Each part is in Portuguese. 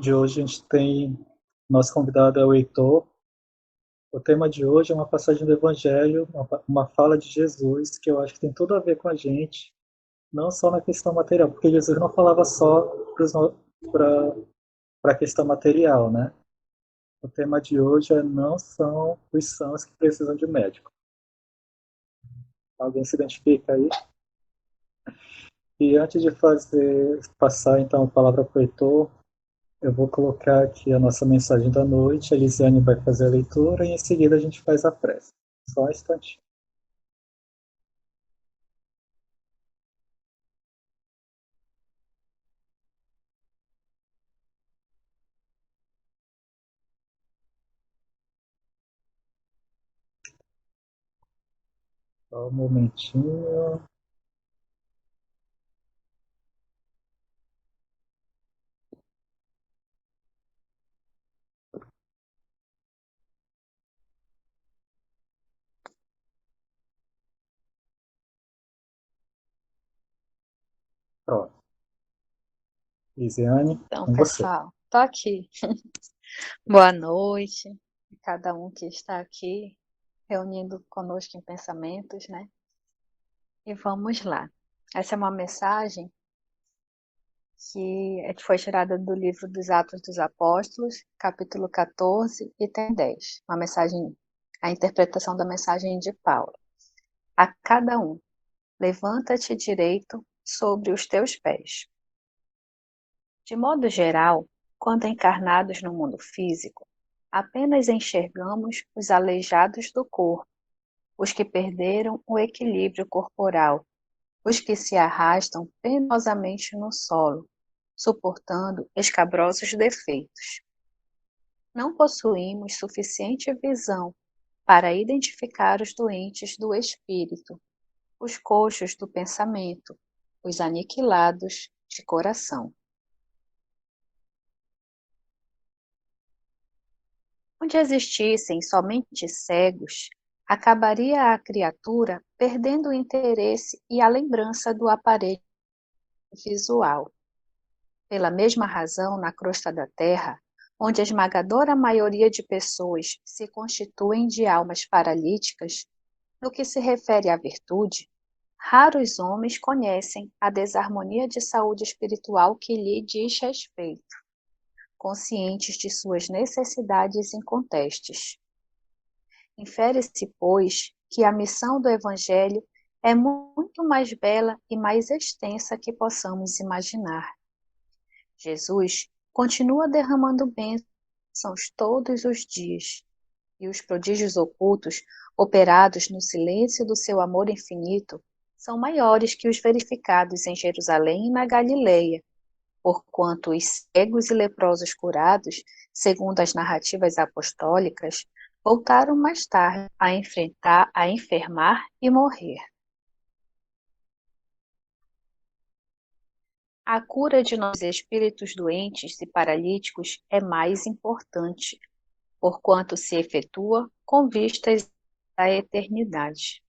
de hoje a gente tem, nosso convidado é o Heitor. O tema de hoje é uma passagem do Evangelho, uma fala de Jesus, que eu acho que tem tudo a ver com a gente, não só na questão material, porque Jesus não falava só para a questão material, né? O tema de hoje é não são os sãos que precisam de médico. Alguém se identifica aí? E antes de passar então a palavra para o Heitor, eu vou colocar aqui a nossa mensagem da noite, a Elisiane vai fazer a leitura e em seguida a gente faz a prece. Só um instantinho. Só um momentinho. Pronto. Elisiane, Então, com você. pessoal, tô aqui. Boa noite a cada um que está aqui reunindo conosco em pensamentos, né? E vamos lá. Essa é uma mensagem que foi tirada do livro dos Atos dos Apóstolos, capítulo 14, item 10. Uma mensagem, a interpretação da mensagem de Paulo. A cada um, levanta-te direito sobre os teus pés. De modo geral, quando encarnados no mundo físico, apenas enxergamos os aleijados do corpo, os que perderam o equilíbrio corporal, os que se arrastam penosamente no solo, suportando escabrosos defeitos. Não possuímos suficiente visão para identificar os doentes do espírito, os coxos do pensamento, os aniquilados de coração. Onde existissem somente cegos, acabaria a criatura perdendo o interesse e a lembrança do aparelho visual. Pela mesma razão, na crosta da Terra, onde a esmagadora maioria de pessoas se constituem de almas paralíticas, no que se refere à virtude, raros homens conhecem a desarmonia de saúde espiritual que lhe diz respeito, conscientes de suas necessidades incontestes. Infere-se, pois, que a missão do Evangelho é muito mais bela e mais extensa que possamos imaginar. Jesus continua derramando bênçãos todos os dias, e os prodígios ocultos, operados no silêncio do seu amor infinito, são maiores que os verificados em Jerusalém e na Galileia, porquanto os cegos e leprosos curados, segundo as narrativas apostólicas, voltaram mais tarde a enfermar e morrer. A cura de nossos espíritos doentes e paralíticos é mais importante, porquanto se efetua com vistas à eternidade.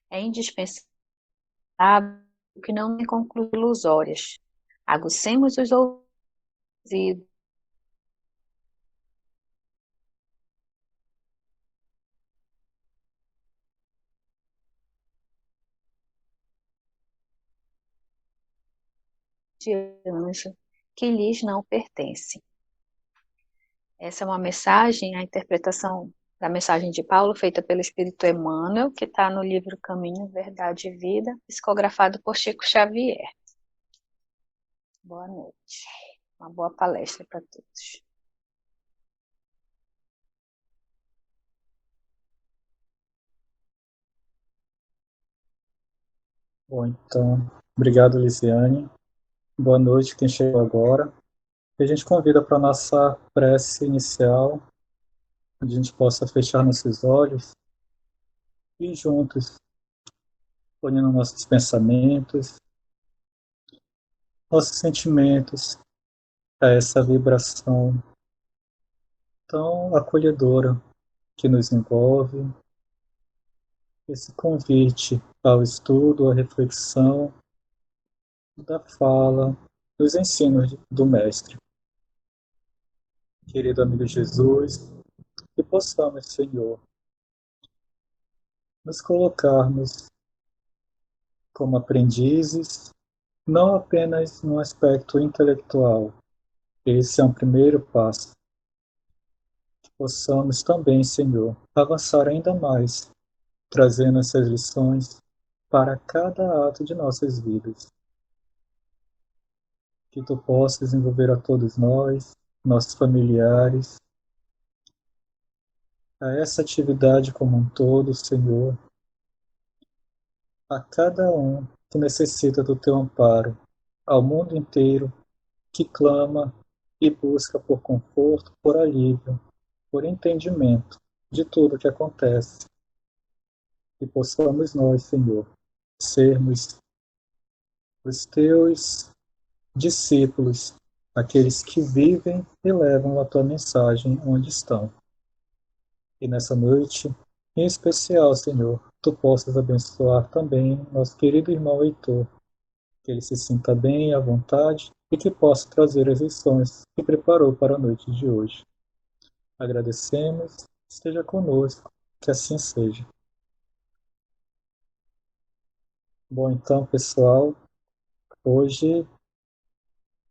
É indispensável que não me conclua ilusórias. Agucemos os ouvidos de anjo que lhes não pertencem. Essa é uma mensagem, a interpretação da mensagem de Paulo, feita pelo Espírito Emmanuel, que está no livro Caminho, Verdade e Vida, psicografado por Chico Xavier. Boa noite. Uma boa palestra para todos. Bom, então, obrigado, Elisiane. Boa noite, quem chegou agora. E a gente convida para a nossa prece inicial, onde a gente possa fechar nossos olhos e juntos, unindo nossos pensamentos, nossos sentimentos a essa vibração tão acolhedora que nos envolve, esse convite ao estudo, à reflexão da fala, dos ensinos do Mestre. querido amigo Jesus, que possamos, Senhor, nos colocarmos como aprendizes, não apenas no aspecto intelectual. Esse é um primeiro passo. Que possamos também, Senhor, avançar ainda mais, trazendo essas lições para cada ato de nossas vidas. Que tu possas envolver a todos nós, nossos familiares, a essa atividade como um todo, Senhor, a cada um que necessita do teu amparo, ao mundo inteiro que clama e busca por conforto, por alívio, por entendimento de tudo o que acontece. E possamos nós, Senhor, sermos os teus discípulos, aqueles que vivem e levam a tua mensagem onde estão. E nessa noite, em especial, Senhor, tu possas abençoar também nosso querido irmão Heitor, que ele se sinta bem e à vontade e que possa trazer as lições que preparou para a noite de hoje. Agradecemos, esteja conosco, que assim seja. Bom, então, pessoal, hoje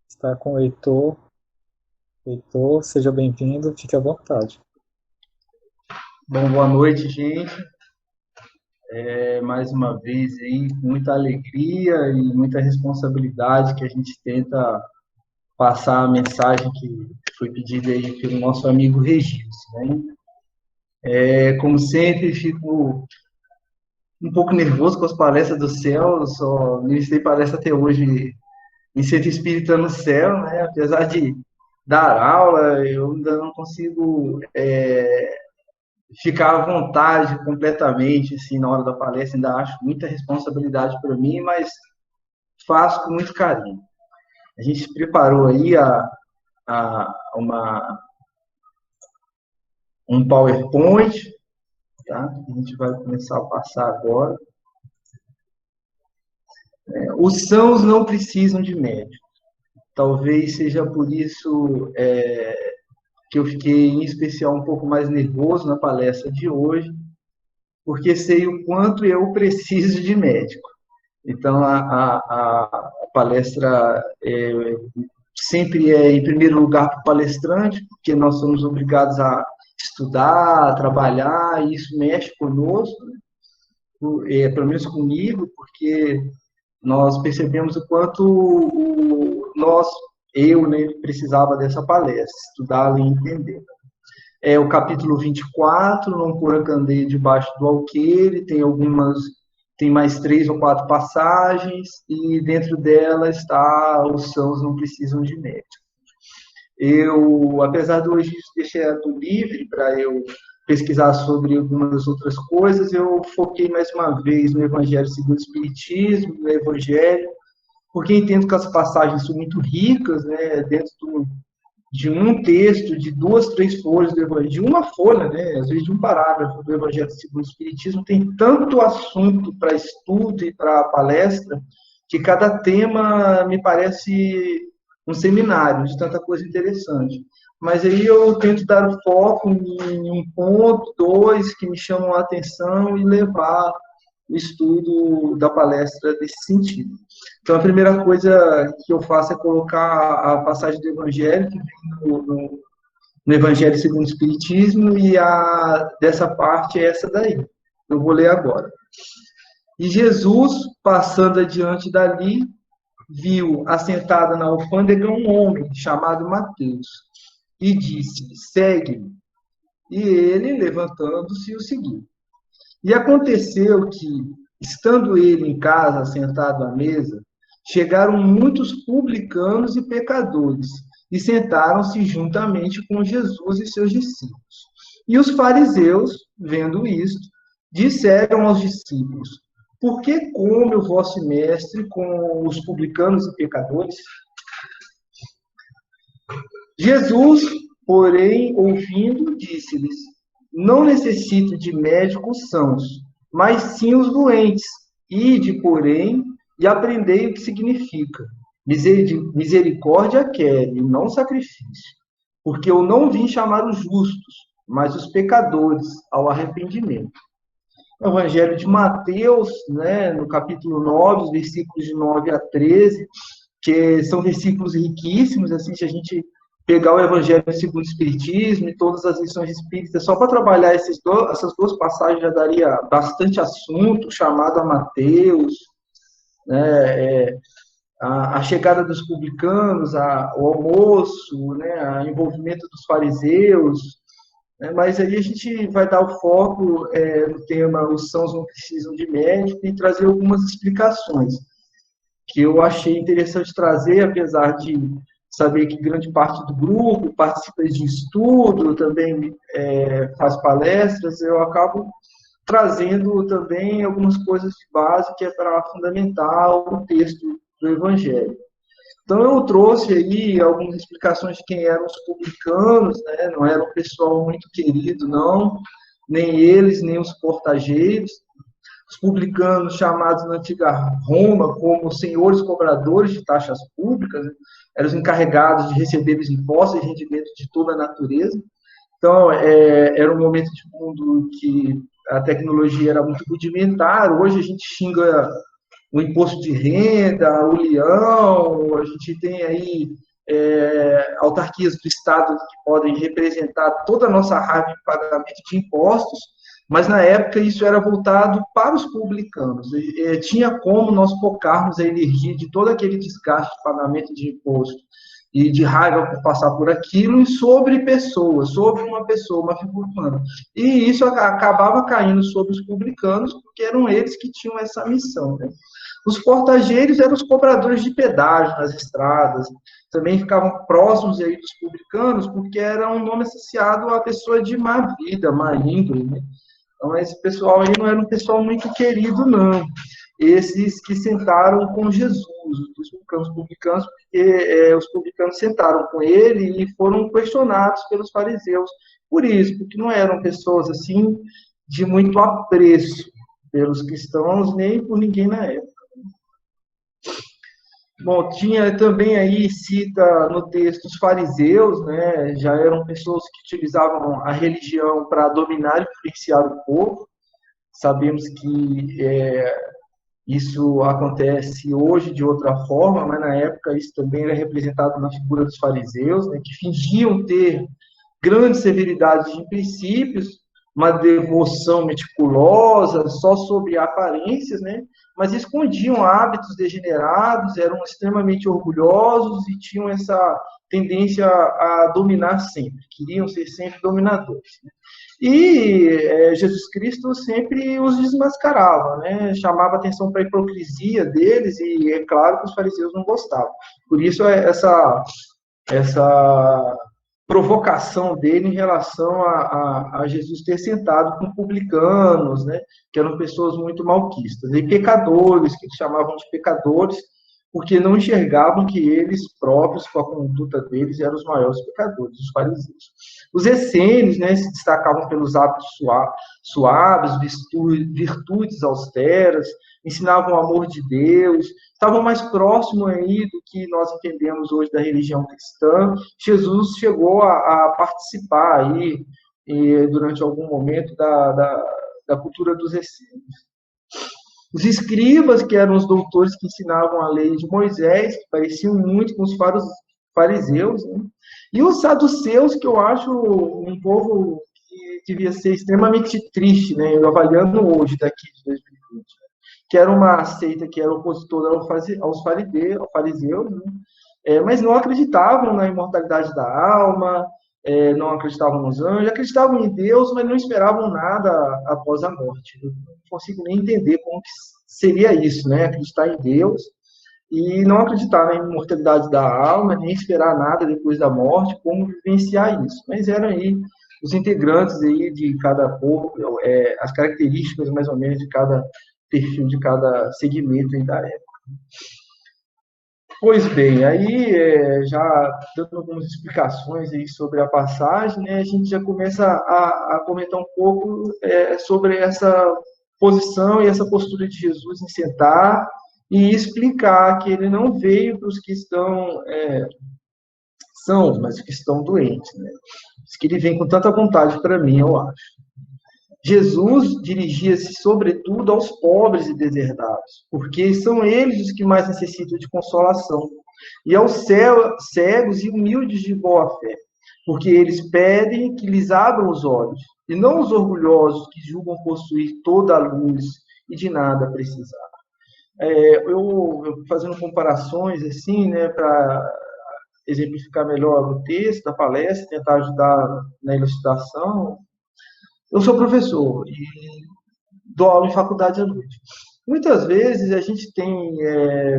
está com o Heitor. Heitor, seja bem-vindo, fique à vontade. Bom, boa noite, gente. Mais uma vez aí, muita alegria e muita responsabilidade que a gente tenta passar a mensagem que foi pedida aí pelo nosso amigo Regis, né? Como sempre, fico um pouco nervoso com as palestras do céu, só ministrei palestra até hoje em Centro Espírita no céu, né? Apesar de dar aula, eu ainda não consigo ficar à vontade completamente, assim, na hora da palestra, ainda acho muita responsabilidade para mim, mas faço com muito carinho. A gente preparou aí um PowerPoint, tá? A gente vai começar a passar agora. Os sãos não precisam de médico. Talvez seja por isso que eu fiquei, em especial, um pouco mais nervoso na palestra de hoje, porque sei o quanto eu preciso de médico. Então, a palestra sempre é, em primeiro lugar, para o palestrante, porque nós somos obrigados a estudar, a trabalhar, e isso mexe conosco, pelo menos comigo, porque nós percebemos o quanto eu, né, precisava dessa palestra, estudá-la e entender. O capítulo 24, não pôr a candeia debaixo do alqueire, tem mais 3 ou 4 passagens, e dentro dela está os sãos não precisam de médico. Eu, apesar de hoje deixar livre para eu pesquisar sobre algumas outras coisas, eu foquei mais uma vez no Evangelho segundo o Espiritismo, no Evangelho, porque entendo que as passagens são muito ricas, né, dentro de um texto, de 2, 3 folhas do Evangelho, de uma folha, né, às vezes de um parágrafo do Evangelho segundo o Espiritismo, tem tanto assunto para estudo e para palestra, que cada tema me parece um seminário de tanta coisa interessante. Mas aí eu tento dar o foco em um ponto, 2, que me chamam a atenção e levar o estudo da palestra nesse sentido. Então, a primeira coisa que eu faço é colocar a passagem do Evangelho, que vem no Evangelho segundo o Espiritismo, e dessa parte é essa daí. Eu vou ler agora. E Jesus, passando adiante dali, viu assentado na alfândega um homem chamado Mateus, e disse-lhe, segue-me. E ele, levantando-se, o seguiu. E aconteceu que, estando ele em casa, sentado à mesa, chegaram muitos publicanos e pecadores, e sentaram-se juntamente com Jesus e seus discípulos. E os fariseus, vendo isto, disseram aos discípulos, por que come o vosso mestre com os publicanos e pecadores? Jesus, porém, ouvindo, disse-lhes, não necessito de médicos sãos, mas sim os doentes. Ide, porém, e aprendei o que significa. Misericórdia quero, e não sacrifício. porque eu não vim chamar os justos, mas os pecadores ao arrependimento. O Evangelho de Mateus, né, no capítulo 9, os versículos de 9 a 13, que são versículos riquíssimos, assim, se a gente pegar o Evangelho segundo o Espiritismo e todas as lições espíritas, só para trabalhar essas duas passagens já daria bastante assunto, chamado a Mateus, né, a chegada dos publicanos, o almoço, né, o envolvimento dos fariseus, né, mas aí a gente vai dar o foco no tema os sãos não precisam de médico e trazer algumas explicações que eu achei interessante trazer, apesar de saber que grande parte do grupo participa de estudo, também faz palestras, eu acabo trazendo também algumas coisas de base que é para fundamentar o texto do Evangelho. Então, eu trouxe aí algumas explicações de quem eram os publicanos, né? Não era um pessoal muito querido, não, nem eles, nem os portageiros. Os publicanos, chamados na antiga Roma como senhores cobradores de taxas públicas, né? Eram os encarregados de receber os impostos e rendimentos de toda a natureza. Então, era um momento de mundo que a tecnologia era muito rudimentar. Hoje a gente xinga o imposto de renda, o leão, a gente tem aí autarquias do Estado que podem representar toda a nossa raiva de pagamento de impostos, mas na época isso era voltado para os publicanos. Tinha como nós focarmos a energia de todo aquele desgaste de pagamento de imposto e de raiva por passar por aquilo, e sobre pessoas, sobre uma pessoa, uma figura humana. E isso acabava caindo sobre os publicanos, porque eram eles que tinham essa missão, né? Os portageiros eram os cobradores de pedágio nas estradas, também ficavam próximos aí dos publicanos, porque era um nome associado a pessoa de má vida, má índole, né? Então, esse pessoal aí não era um pessoal muito querido, não. Esses que sentaram com Jesus, os publicanos, porque os publicanos sentaram com ele e foram questionados pelos fariseus por isso, porque não eram pessoas assim de muito apreço pelos cristãos, nem por ninguém na época. Bom, tinha também aí, cita no texto, os fariseus, né, já eram pessoas que utilizavam a religião para dominar e influenciar o povo. Sabemos que isso acontece hoje de outra forma, mas na época isso também era representado na figura dos fariseus, né, que fingiam ter grande severidade de princípios, uma devoção meticulosa, só sobre aparências, né? Mas escondiam hábitos degenerados, eram extremamente orgulhosos e tinham essa tendência a dominar sempre, queriam ser sempre dominadores, né? E Jesus Cristo sempre os desmascarava, né? Chamava atenção para a hipocrisia deles e é claro que os fariseus não gostavam. Por isso essa provocação dele em relação a Jesus ter sentado com publicanos, né, que eram pessoas muito malquistas, e pecadores, que eles chamavam de pecadores, porque não enxergavam que eles próprios, com a conduta deles, eram os maiores pecadores, os fariseus. Os essênios, né, se destacavam pelos hábitos suaves, virtudes austeras, ensinavam o amor de Deus, estavam mais próximos aí do que nós entendemos hoje da religião cristã. Jesus chegou a participar aí, durante algum momento, da cultura dos essênios. Os escribas, que eram os doutores que ensinavam a lei de Moisés, que pareciam muito com os fariseus, né? E os saduceus, que eu acho um povo que devia ser extremamente triste, né? Eu avaliando hoje, daqui de 2020, que era uma seita que era opositora aos fariseus, né? Mas não acreditavam na imortalidade da alma, não acreditavam nos anjos, acreditavam em Deus, mas não esperavam nada após a morte. Eu não consigo nem entender como que seria isso, né? Acreditar em Deus e não acreditar na imortalidade da alma, nem esperar nada depois da morte, como vivenciar isso. Mas eram aí os integrantes aí de cada povo, as características mais ou menos de cada perfil, de cada segmento aí da época. Pois bem, aí já dando algumas explicações aí sobre a passagem, né, a gente já começa a comentar um pouco sobre essa posição e essa postura de Jesus em sentar e explicar que ele não veio para os que estão são, mas os que estão doentes, né? Os que ele vem com tanta vontade para mim, eu acho. Jesus dirigia-se, sobretudo, aos pobres e deserdados, porque são eles os que mais necessitam de consolação, e aos cegos e humildes de boa fé, porque eles pedem que lhes abram os olhos, e não os orgulhosos que julgam possuir toda a luz e de nada precisar. Eu fazendo comparações assim, né, para exemplificar melhor o texto da palestra, tentar ajudar na elucidação. Eu sou professor e dou aula em faculdade à noite. Muitas vezes a gente tem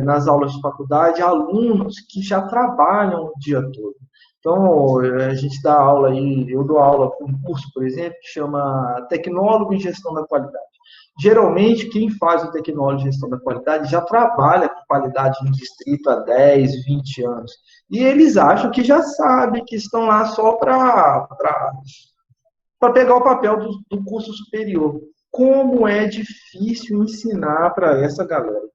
nas aulas de faculdade alunos que já trabalham o dia todo. Então, a gente dá aula aí, eu dou aula para um curso, por exemplo, que chama Tecnólogo em Gestão da Qualidade. Geralmente, quem faz o tecnólogo em gestão da qualidade já trabalha com qualidade no distrito há 10, 20 anos. E eles acham que já sabem, que estão lá só para pegar o papel do curso superior. Como é difícil ensinar para essa galera.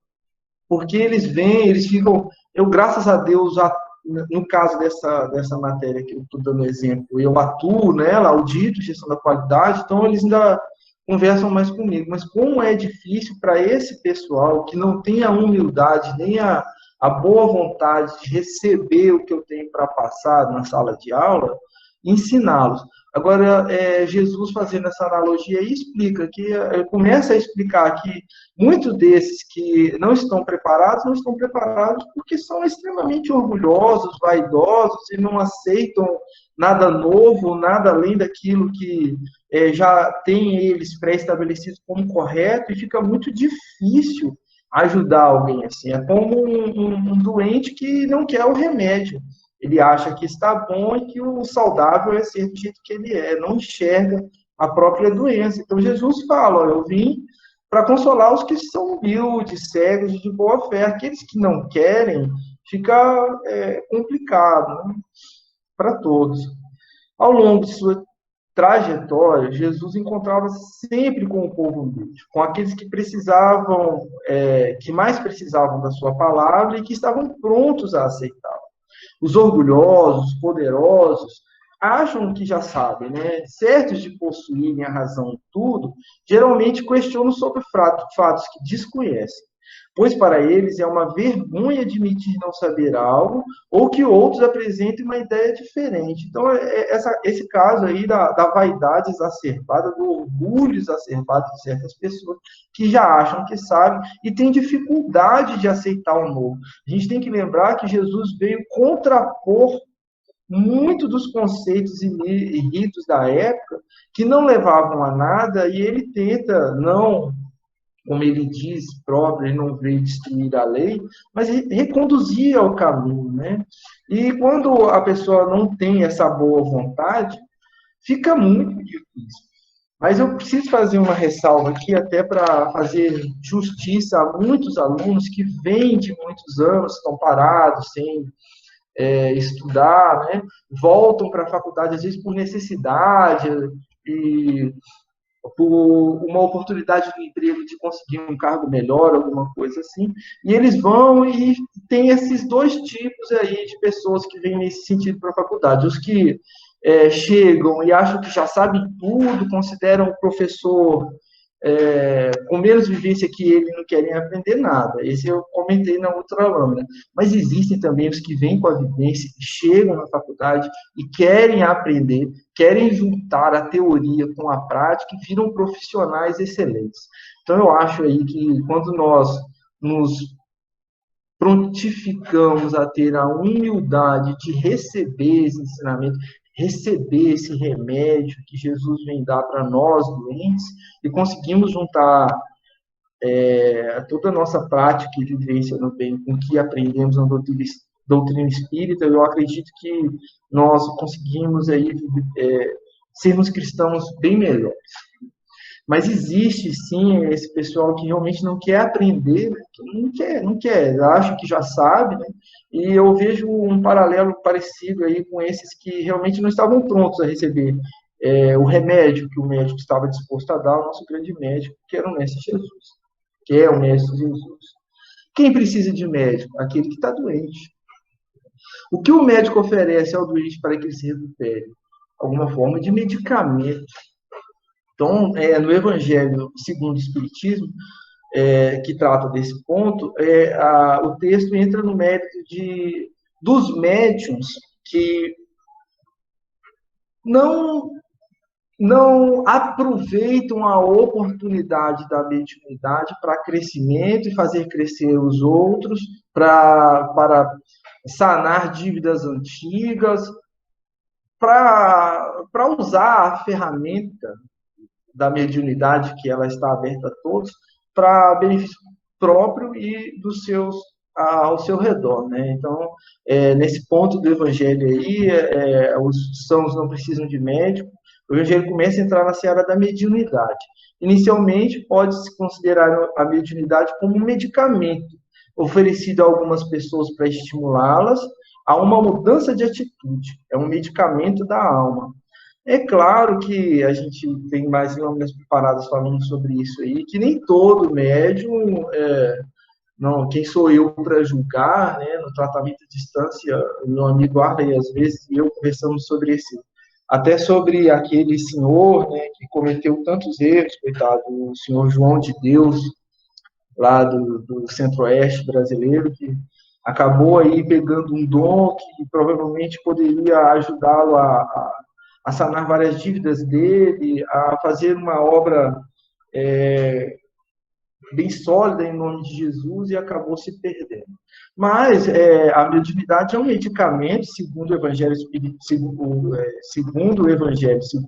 Porque eles vêm, eles ficam... Eu, graças a Deus, no caso dessa matéria que eu estou dando exemplo, eu atuo nela, audito gestão da qualidade, então eles ainda conversam mais comigo. Mas como é difícil para esse pessoal que não tem a humildade nem a boa vontade de receber o que eu tenho para passar na sala de aula, ensiná-los. Agora, Jesus fazendo essa analogia aí explica que começa a explicar que muitos desses que não estão preparados porque são extremamente orgulhosos, vaidosos e não aceitam nada novo, nada além daquilo que já tem eles pré-estabelecido como correto, e fica muito difícil ajudar alguém assim. É como um doente que não quer o remédio. Ele acha que está bom e que o saudável é ser do jeito que ele é, não enxerga a própria doença. Então, Jesus fala, eu vim para consolar os que são humildes, cegos e de boa fé. Aqueles que não querem, fica complicado, né, para todos. Ao longo de sua trajetória, Jesus encontrava-se sempre com o povo humilde, com aqueles que precisavam, que mais precisavam da sua palavra e que estavam prontos a aceitá-la. Os orgulhosos, poderosos, acham que já sabem, né? Certos de possuírem a razão em tudo, geralmente questionam sobre fatos que desconhecem, pois para eles é uma vergonha admitir não saber algo ou que outros apresentem uma ideia diferente. Então, esse caso aí da vaidade exacerbada, do orgulho exacerbado de certas pessoas que já acham que sabem e têm dificuldade de aceitar o novo. A gente tem que lembrar que Jesus veio contrapor muito dos conceitos e ritos da época que não levavam a nada, e ele tenta não, como ele diz próprio, ele não veio destruir a lei, mas reconduzir ao caminho, né? E quando a pessoa não tem essa boa vontade, fica muito difícil. Mas eu preciso fazer uma ressalva aqui, até para fazer justiça a muitos alunos que vêm de muitos anos, estão parados, sem estudar, né? Voltam para a faculdade, às vezes, por necessidade e por uma oportunidade de emprego, de conseguir um cargo melhor, alguma coisa assim, e eles vão e tem esses dois tipos aí de pessoas que vêm nesse sentido para a faculdade. Os que chegam e acham que já sabem tudo, consideram o professor com menos vivência que ele, não querem aprender nada. Esse eu comentei na outra lâmina. Mas existem também os que vêm com a vivência, que chegam na faculdade e querem aprender, querem juntar a teoria com a prática e viram profissionais excelentes. Então, eu acho aí que quando nós nos prontificamos a ter a humildade de receber esse ensinamento, receber esse remédio que Jesus vem dar para nós doentes, e conseguimos juntar toda a nossa prática e vivência no bem com o que aprendemos na doutrina espírita, eu acredito que nós conseguimos aí sermos cristãos bem melhores. Mas existe, sim, esse pessoal que realmente não quer aprender, né? Que não quer, acha que já sabe, né? E eu vejo um paralelo parecido aí com esses que realmente não estavam prontos a receber o remédio que o médico estava disposto a dar, o nosso grande médico, que era o Mestre Jesus, que é o Mestre Jesus. Quem precisa de médico? Aquele que está doente. O que o médico oferece ao doente para que ele se recupere? Alguma forma de medicamento. Então, no Evangelho segundo o Espiritismo, que trata desse ponto, o texto entra no mérito dos médiuns que não aproveitam a oportunidade da mediunidade para crescimento e fazer crescer os outros, para sanar dívidas antigas, para usar a ferramenta da mediunidade, que ela está aberta a todos, para benefício próprio e ao seu redor, né? Então, nesse ponto do Evangelho aí, os sãos não precisam de médico. O Evangelho começa a entrar na seara da mediunidade. Inicialmente, pode-se considerar a mediunidade como um medicamento oferecido a algumas pessoas para estimulá-las a uma mudança de atitude. É um medicamento da alma. É claro que a gente tem mais lâminas preparadas falando sobre isso aí, que nem todo médium, não, quem sou eu para julgar, né, no tratamento à distância, meu amigo Arley, às vezes, e eu conversamos até sobre aquele senhor, né, que cometeu tantos erros, coitado, o senhor João de Deus, lá do Centro-Oeste brasileiro, que acabou aí pegando um dom que provavelmente poderia ajudá-lo a sanar várias dívidas dele, a fazer uma obra bem sólida em nome de Jesus, e acabou se perdendo. Mas a mediunidade é um medicamento, segundo o Evangelho, segundo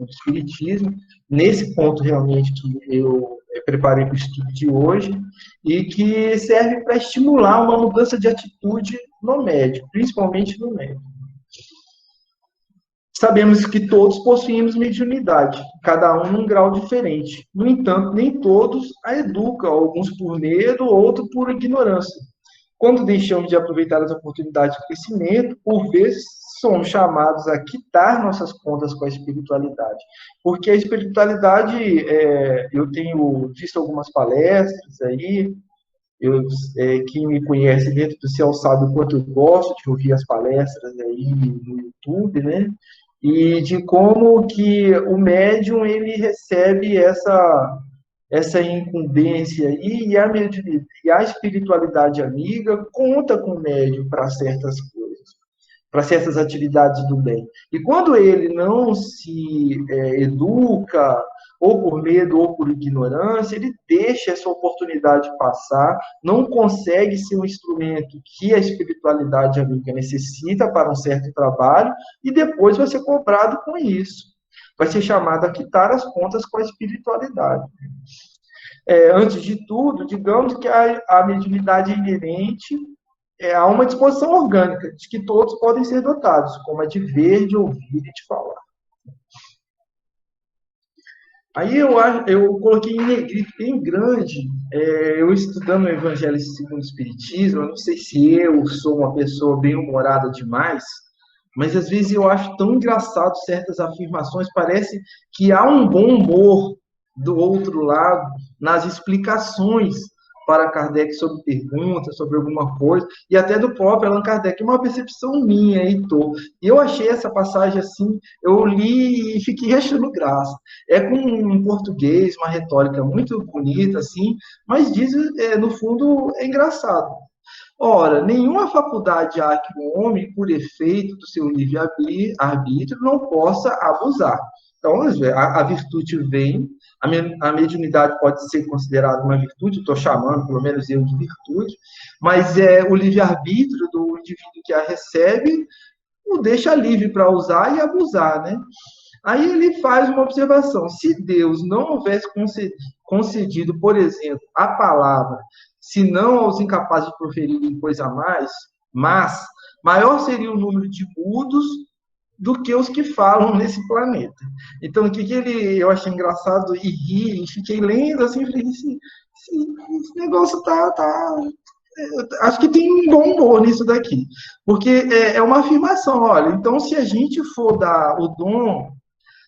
o Espiritismo, nesse ponto realmente que eu preparei para o estudo de hoje, e que serve para estimular uma mudança de atitude no médico, principalmente no médico. Sabemos que todos possuímos mediunidade, cada um num grau diferente. No entanto, nem todos a educam, alguns por medo, outros por ignorância. Quando deixamos de aproveitar as oportunidades de crescimento, por vezes somos chamados a quitar nossas contas com a espiritualidade. Porque a espiritualidade, eu tenho visto algumas palestras aí, quem me conhece dentro do céu sabe o quanto eu gosto de ouvir as palestras aí no YouTube, né? E de como que o médium ele recebe essa incumbência aí, e a espiritualidade amiga conta com o médium para certas coisas, para certas atividades do bem. E quando ele não se educa, ou por medo ou por ignorância, ele deixa essa oportunidade passar, não consegue ser um instrumento que a espiritualidade amiga necessita para um certo trabalho, e depois vai ser cobrado com isso. Vai ser chamado a quitar as contas com a espiritualidade. Antes de tudo, digamos que a mediunidade é inerente a uma disposição orgânica, de que todos podem ser dotados, como a de ver, de ouvir e de falar. Aí eu coloquei em negrito bem grande, eu estudando o Evangelho segundo o Espiritismo, eu não sei se eu sou uma pessoa bem-humorada demais, mas às vezes eu acho tão engraçado certas afirmações, parece que há um bom humor do outro lado nas explicações para Kardec sobre perguntas, sobre alguma coisa, e até do próprio Allan Kardec, uma percepção minha, Heitor. E eu achei essa passagem assim, eu li e fiquei achando graça. É com um português, uma retórica muito bonita, assim, mas diz, no fundo, é engraçado. Ora, nenhuma faculdade há que o homem, por efeito do seu livre-arbítrio, não possa abusar. Então, a virtude vem, a mediunidade pode ser considerada uma virtude, estou chamando, pelo menos eu, de virtude, mas o livre-arbítrio do indivíduo que a recebe o deixa livre para usar e abusar, né? Aí ele faz uma observação: se Deus não houvesse concedido, por exemplo, a palavra, se não aos incapazes de proferirem coisa mais, mas maior seria o número de mudos do que os que falam nesse planeta. Então, o que eu achei engraçado e ri, e fiquei lendo assim, falei, esse negócio acho que tem um bom humor nisso daqui, porque é uma afirmação, olha, então se a gente for dar o dom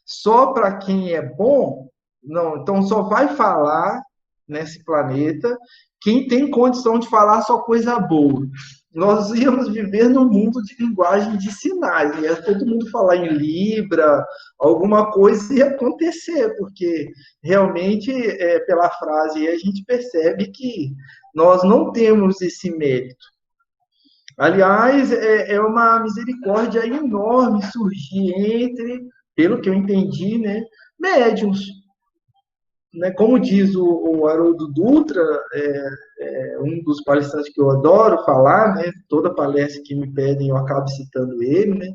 só para quem é bom, não, então só vai falar nesse planeta quem tem condição de falar só coisa boa. nós íamos viver num mundo de linguagem de sinais, ia todo mundo falar em Libra, alguma coisa ia acontecer, porque realmente, pela frase aí, a gente percebe que nós não temos esse mérito. Aliás, é uma misericórdia enorme surgir entre, pelo que eu entendi, né, médiuns. Né, como diz o Haroldo Dutra, um dos palestrantes que eu adoro falar, né, toda palestra que me pedem eu acabo citando ele, né,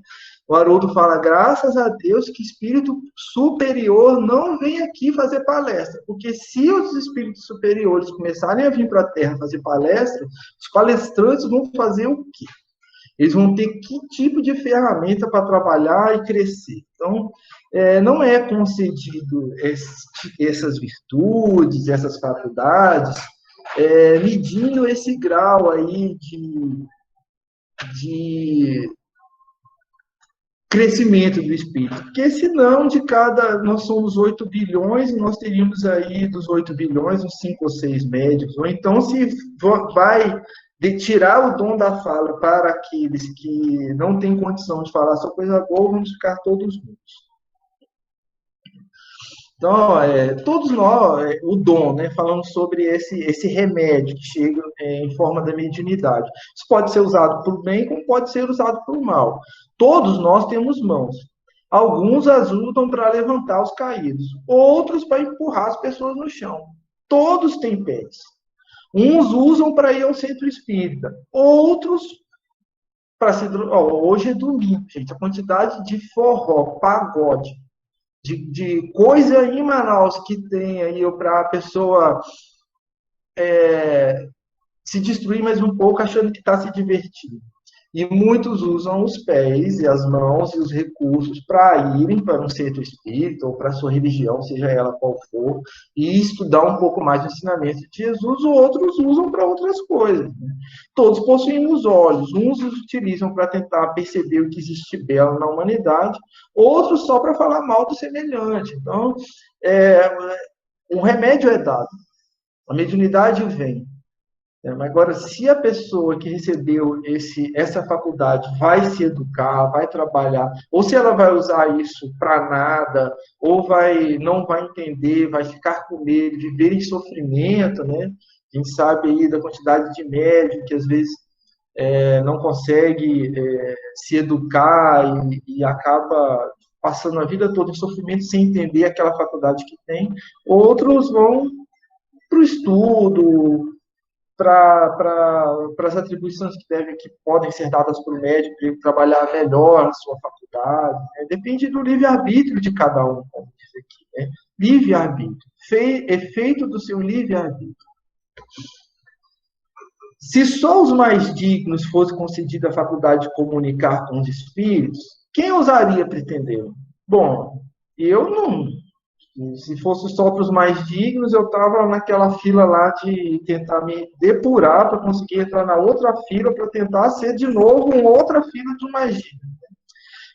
o Haroldo fala, graças a Deus que espírito superior não vem aqui fazer palestra, porque se os espíritos superiores começarem a vir para a Terra fazer palestra, os palestrantes vão fazer o quê? Eles vão ter que tipo de ferramenta para trabalhar e crescer. Então, não é concedido essas virtudes, essas faculdades, medindo esse grau aí de crescimento do espírito. Porque senão, nós somos 8 bilhões, e nós teríamos aí dos 8 bilhões, uns 5 ou 6 médicos. Ou então, se vai de tirar o dom da fala para aqueles que não têm condição de falar só coisa boa, vamos ficar todos mudos. Então, todos nós, o dom, né, falando sobre esse remédio que chega em forma da mediunidade. Isso pode ser usado para o bem, como pode ser usado para o mal. Todos nós temos mãos. Alguns ajudam para levantar os caídos, outros para empurrar as pessoas no chão. Todos têm pés. Uns usam para ir ao centro espírita, outros para se... hoje é domingo, gente. A quantidade de forró, pagode, de coisa em Manaus que tem aí para a pessoa se destruir mais um pouco achando que está se divertindo. E muitos usam os pés e as mãos e os recursos para irem para um centro espírita ou para a sua religião, seja ela qual for, e estudar um pouco mais o ensinamento de Jesus, outros usam para outras coisas. Né? Todos possuem os olhos, uns os utilizam para tentar perceber o que existe belo na humanidade, outros só para falar mal do semelhante. Então, o remédio é dado, a mediunidade vem. Agora, se a pessoa que recebeu essa faculdade vai se educar, vai trabalhar, ou se ela vai usar isso para nada, ou não vai entender, vai ficar com medo, viver em sofrimento, né? A gente sabe aí da quantidade de médico que às vezes não consegue se educar e acaba passando a vida toda em sofrimento sem entender aquela faculdade que tem. Outros vão para o estudo, para as atribuições que podem ser dadas para o médico, para ele trabalhar melhor na sua faculdade. Né? Depende do livre-arbítrio de cada um, como diz aqui. Né? Livre-arbítrio. Efeito do seu livre-arbítrio. Se só os mais dignos fosse concedida a faculdade de comunicar com os espíritos, quem ousaria pretendê-lo? Bom, eu não... Se fosse só para os mais dignos, eu estava naquela fila lá de tentar me depurar para conseguir entrar na outra fila para tentar ser de novo uma outra fila dos mais dignos.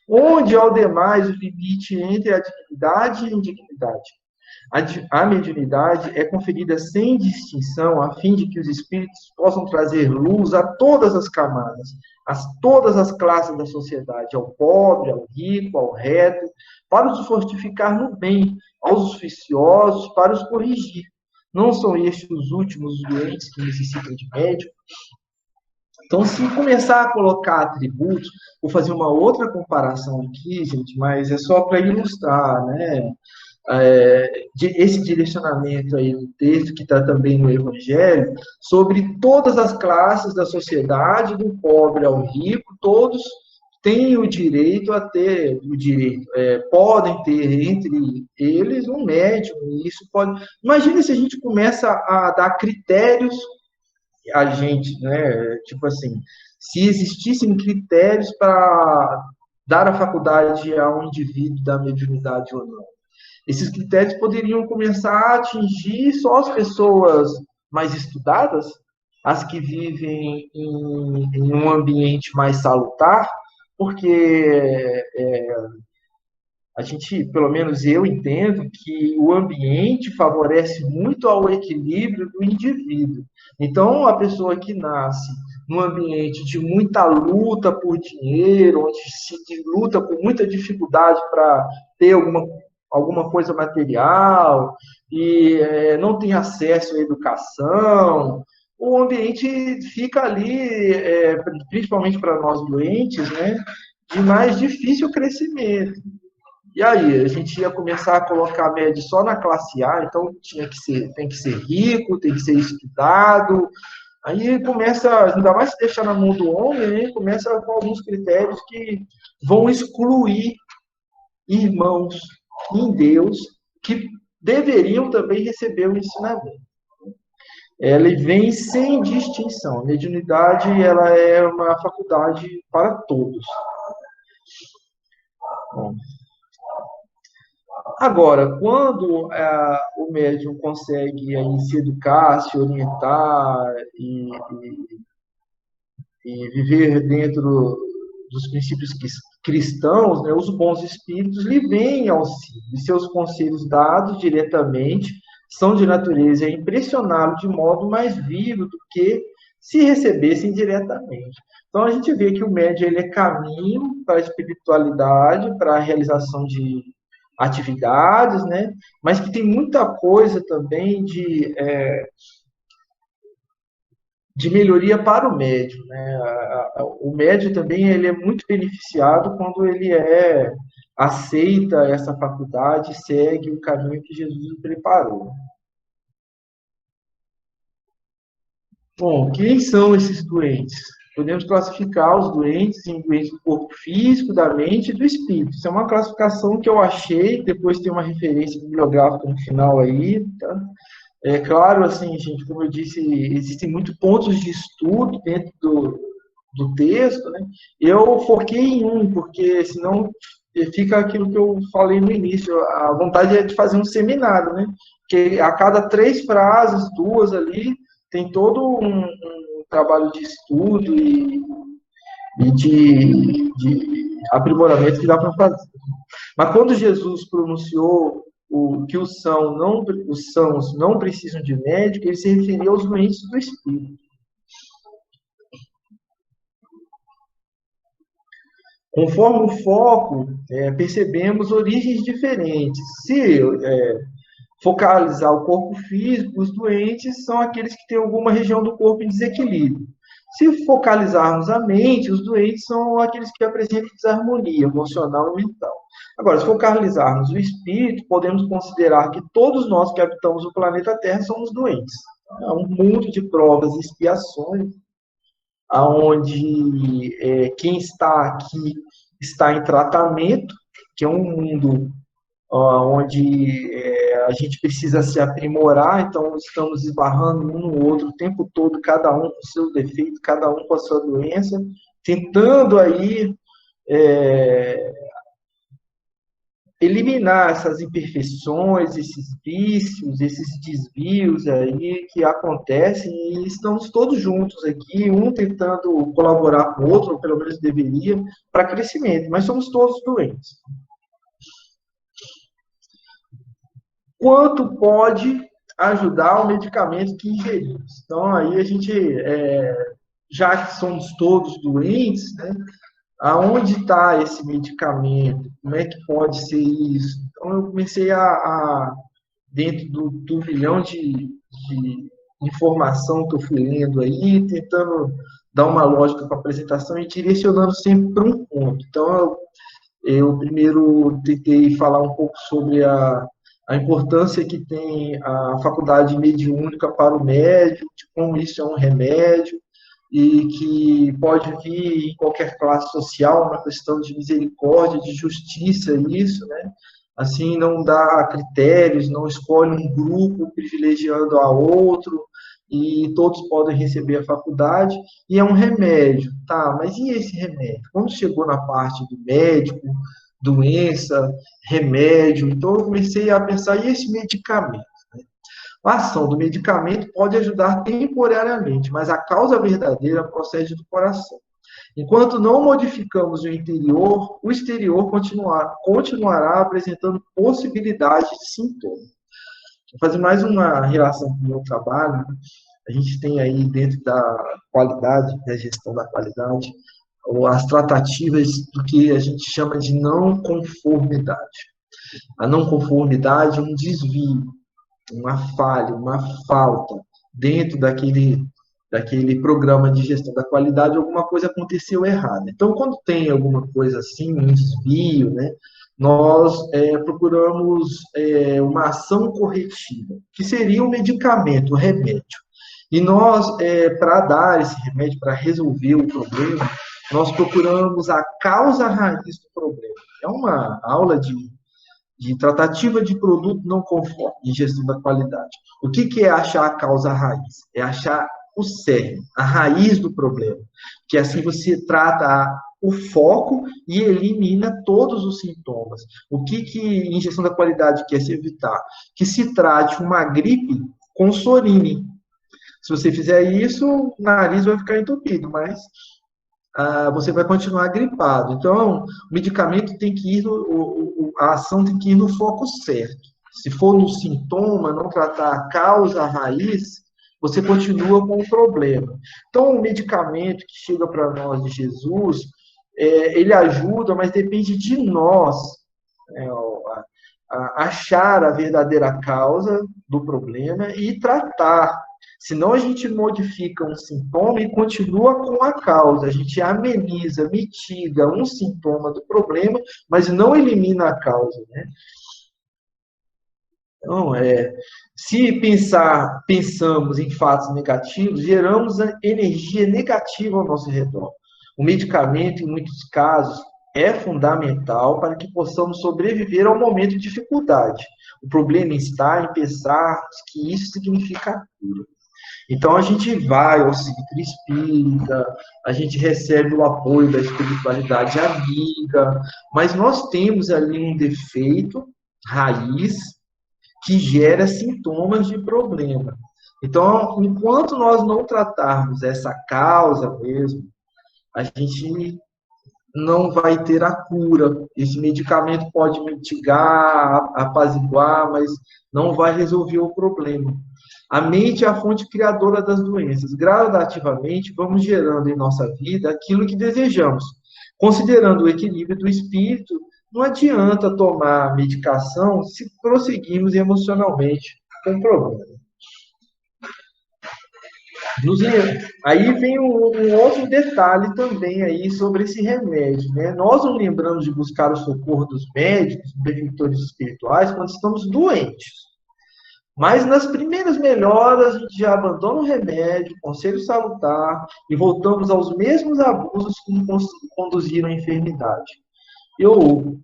Onde, ao demais, o limite entre a dignidade e a indignidade? A mediunidade é conferida sem distinção a fim de que os espíritos possam trazer luz a todas as camadas, a todas as classes da sociedade, ao pobre, ao rico, ao reto, para os fortificar no bem, aos oficiosos, para os corrigir. Não são estes os últimos doentes que necessitam de médico? Então, se começar a colocar atributos, vou fazer uma outra comparação aqui, gente, mas é só para ilustrar, né? Esse direcionamento aí no texto, que está também no Evangelho, sobre todas as classes da sociedade, do pobre ao rico, todos têm o direito a ter o direito, podem ter entre eles um médium, e isso pode... Imagina se a gente começa a dar critérios a gente, né, tipo assim, se existissem critérios para dar a faculdade a um indivíduo da mediunidade ou não. Esses critérios poderiam começar a atingir só as pessoas mais estudadas, as que vivem em um ambiente mais salutar, porque a gente, pelo menos eu entendo, que o ambiente favorece muito ao equilíbrio do indivíduo. Então, a pessoa que nasce num ambiente de muita luta por dinheiro, onde se luta com muita dificuldade para ter alguma coisa material, e não tem acesso à educação, o ambiente fica ali, principalmente para nós doentes, né, de mais difícil crescimento. E aí, a gente ia começar a colocar a média só na classe A, então tem que ser rico, tem que ser estudado. Aí começa, ainda mais se deixar na mão do homem, né, começa com alguns critérios que vão excluir irmãos em Deus que deveriam também receber o ensinamento. Ela vem sem distinção. A mediunidade, ela é uma faculdade para todos. Bom, agora, quando o médium consegue aí, se educar, se orientar e viver dentro dos princípios cristãos, né, os bons espíritos lhe vêm auxílio. E seus conselhos dados diretamente são de natureza a impressioná-lo de modo mais vivo do que se recebessem diretamente. Então, a gente vê que o médium ele é caminho para a espiritualidade, para a realização de atividades, né? Mas que tem muita coisa também de melhoria para o médium, né? O médium também ele é muito beneficiado quando ele aceita essa faculdade e segue o caminho que Jesus preparou. Bom, quem são esses doentes? Podemos classificar os doentes em doentes do corpo físico, da mente e do espírito. Isso é uma classificação que eu achei, depois tem uma referência bibliográfica no final aí, tá? É claro, assim, gente, como eu disse, existem muitos pontos de estudo dentro do texto, né? Eu foquei em um, porque senão fica aquilo que eu falei no início, a vontade é de fazer um seminário, né? Porque a cada 3 frases, 2 ali, tem todo um trabalho de estudo e de aprimoramento que dá para fazer. Mas quando Jesus pronunciou que os sãos não precisam de médico, ele se referia aos doentes do espírito. Conforme o foco, percebemos origens diferentes. Se focalizar o corpo físico, os doentes são aqueles que têm alguma região do corpo em desequilíbrio. Se focalizarmos a mente, os doentes são aqueles que apresentam desarmonia emocional e mental. Agora, se focalizarmos o espírito, podemos considerar que todos nós que habitamos o planeta Terra somos doentes. É um mundo de provas e expiações, onde quem está aqui está em tratamento, que é um mundo onde a gente precisa se aprimorar, então estamos esbarrando um no outro o tempo todo, cada um com seus defeitos, cada um com a sua doença, tentando aí eliminar essas imperfeições, esses vícios, esses desvios aí que acontecem, e estamos todos juntos aqui, um tentando colaborar com o outro, ou pelo menos deveria, para crescimento, mas somos todos doentes. Quanto pode ajudar o medicamento que ingerimos? Então, aí a gente, já que somos todos doentes, né, aonde está esse medicamento? Como é que pode ser isso? Então, eu comecei dentro do turbilhão de informação que eu fui lendo aí, tentando dar uma lógica para a apresentação e direcionando sempre para um ponto. Então, eu primeiro tentei falar um pouco sobre a importância que tem a faculdade mediúnica para o médium, de como isso é um remédio, e que pode vir em qualquer classe social, uma questão de misericórdia, de justiça, isso, né? Assim, não dá critérios, não escolhe um grupo privilegiando a outro, e todos podem receber a faculdade, e é um remédio, tá? Mas e esse remédio? Quando chegou na parte do médico, doença, remédio, então eu comecei a pensar, e esse medicamento? A ação do medicamento pode ajudar temporariamente, mas a causa verdadeira procede do coração. Enquanto não modificamos o exterior continuará apresentando possibilidades de sintomas. Vou fazer mais uma relação com o meu trabalho. A gente tem aí dentro da qualidade, da gestão da qualidade, as tratativas do que a gente chama de não conformidade. A não conformidade é um desvio, uma falha, uma falta dentro daquele programa de gestão da qualidade, alguma coisa aconteceu errada. Então, quando tem alguma coisa assim, um desvio, né, nós procuramos uma ação corretiva, que seria um medicamento, um remédio. E nós, para dar esse remédio, para resolver o problema, nós procuramos a causa raiz do problema. É uma aula de tratativa de produto não conforme, em gestão da qualidade. O que é achar a causa raiz? É achar o cerne, a raiz do problema. Que assim você trata o foco e elimina todos os sintomas. O que em gestão da qualidade quer se evitar? Que se trate uma gripe com sorine. Se você fizer isso, o nariz vai ficar entupido, mas você vai continuar gripado. Então, o medicamento tem que ir, a ação tem que ir no foco certo. Se for no sintoma, não tratar a causa, a raiz, você continua com o problema. Então, o medicamento que chega para nós de Jesus, ele ajuda, mas depende de nós a achar a verdadeira causa do problema e tratar. Senão a gente modifica um sintoma e continua com a causa. A gente ameniza, mitiga um sintoma do problema, mas não elimina a causa, né? Então, se pensamos em fatos negativos, geramos energia negativa ao nosso redor. O medicamento, em muitos casos, é fundamental para que possamos sobreviver ao momento de dificuldade. O problema está em pensarmos que isso significa a cura. Então, a gente vai ao centro espírita, a gente recebe o apoio da espiritualidade amiga, mas nós temos ali um defeito raiz que gera sintomas de problema. Então, enquanto nós não tratarmos essa causa mesmo, a gente não vai ter a cura. Esse medicamento pode mitigar, apaziguar, mas não vai resolver o problema. A mente é a fonte criadora das doenças. Gradativamente, vamos gerando em nossa vida aquilo que desejamos. Considerando o equilíbrio do espírito, não adianta tomar medicação se prosseguirmos emocionalmente com o problema. Aí vem um outro detalhe também aí sobre esse remédio, né? Nós não lembramos de buscar o socorro dos médicos, benfeitores espirituais, quando estamos doentes. Mas nas primeiras melhoras, a gente já abandona o remédio, o conselho salutar, e voltamos aos mesmos abusos que nos conduziram à enfermidade. Eu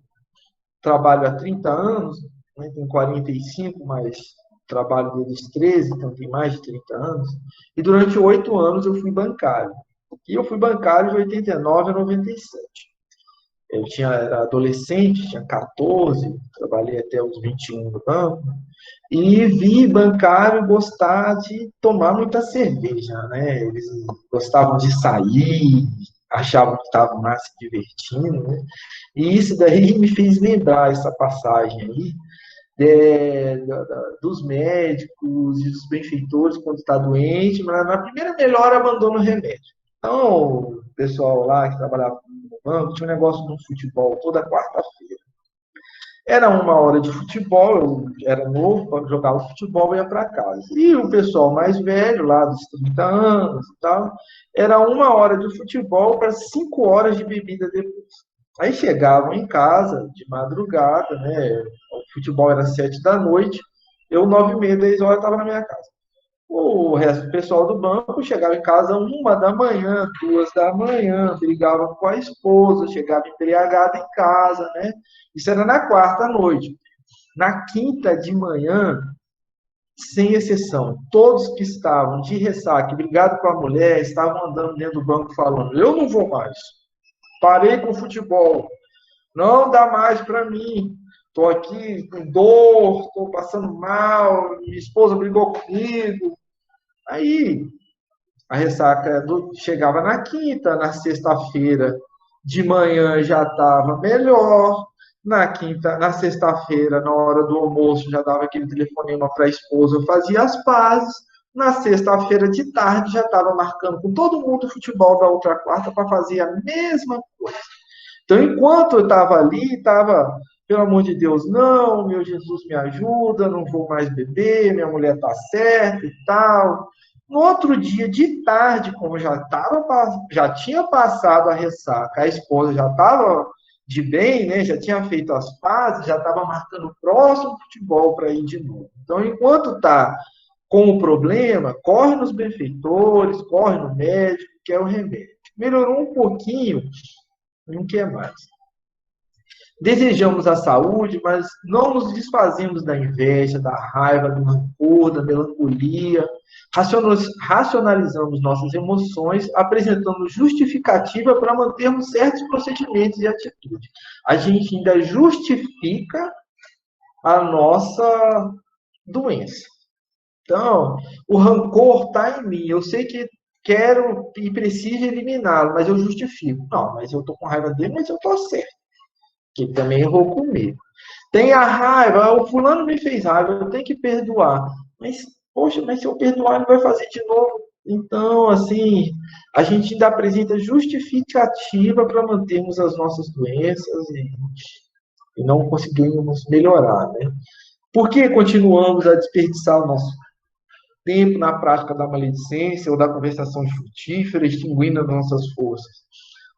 trabalho há 30 anos, né, tenho 45, mas trabalho desde 13, então tem mais de 30 anos, e durante 8 anos eu fui bancário. E eu fui bancário de 89 a 97. Eu era adolescente, tinha 14, trabalhei até os 21 no banco, e vi bancário gostar de tomar muita cerveja, né? Eles gostavam de sair, achavam que estavam mais se divertindo, né? E isso daí me fez lembrar essa passagem aí, dos médicos e dos benfeitores quando está doente, mas na primeira melhora abandona o remédio. Então, o pessoal lá que trabalhava no banco tinha um negócio de um futebol toda quarta-feira. Era 1 hora de futebol, eu era novo, jogava futebol e ia para casa. E o pessoal mais velho, lá dos 30 anos e tal, era 1 hora de futebol para 5 horas de bebida depois. Aí chegavam em casa, de madrugada, né? O futebol era 7 da noite, eu 9h30, 10 horas estava na minha casa. O resto do pessoal do banco chegava em casa 1 da manhã, 2 da manhã, brigava com a esposa, chegava embriagado em casa, né? Isso era na quarta noite. Na quinta de manhã, sem exceção, todos que estavam de ressaca, brigado com a mulher, estavam andando dentro do banco falando: eu não vou mais. Parei com o futebol. Não dá mais para mim. Estou aqui com dor, estou passando mal, minha esposa brigou comigo. Aí, a ressaca chegava na quinta, na sexta-feira de manhã já estava melhor. Na sexta-feira, na hora do almoço, já dava aquele telefonema para a esposa, eu fazia as pazes. Na sexta-feira de tarde, já estava marcando com todo mundo o futebol da outra quarta para fazer a mesma coisa. Então, enquanto eu estava ali, estava, pelo amor de Deus, não, meu Jesus me ajuda, não vou mais beber, minha mulher está certa e tal. No outro dia, de tarde, como já tinha passado a ressaca, a esposa já estava de bem, né? Já tinha feito as pazes, já estava marcando o próximo futebol para ir de novo. Então, enquanto está com o problema, corre nos benfeitores, corre no médico, que é o remédio. Melhorou um pouquinho, não quer mais. Desejamos a saúde, mas não nos desfazemos da inveja, da raiva, do rancor, da melancolia. Racionalizamos nossas emoções, apresentando justificativa para mantermos certos procedimentos e atitudes. A gente ainda justifica a nossa doença. Então, o rancor está em mim. Eu sei que quero e preciso eliminá-lo, mas eu justifico. Não, mas eu estou com raiva dele, mas eu estou certo. Que ele também errou comigo. Tem a raiva, o fulano me fez raiva, eu tenho que perdoar. Mas, poxa, mas se eu perdoar, ele vai fazer de novo. Então, assim, a gente ainda apresenta justificativa para mantermos as nossas doenças e não conseguimos melhorar, né? Por que continuamos a desperdiçar o nosso tempo na prática da maledicência ou da conversação frutífera, extinguindo as nossas forças?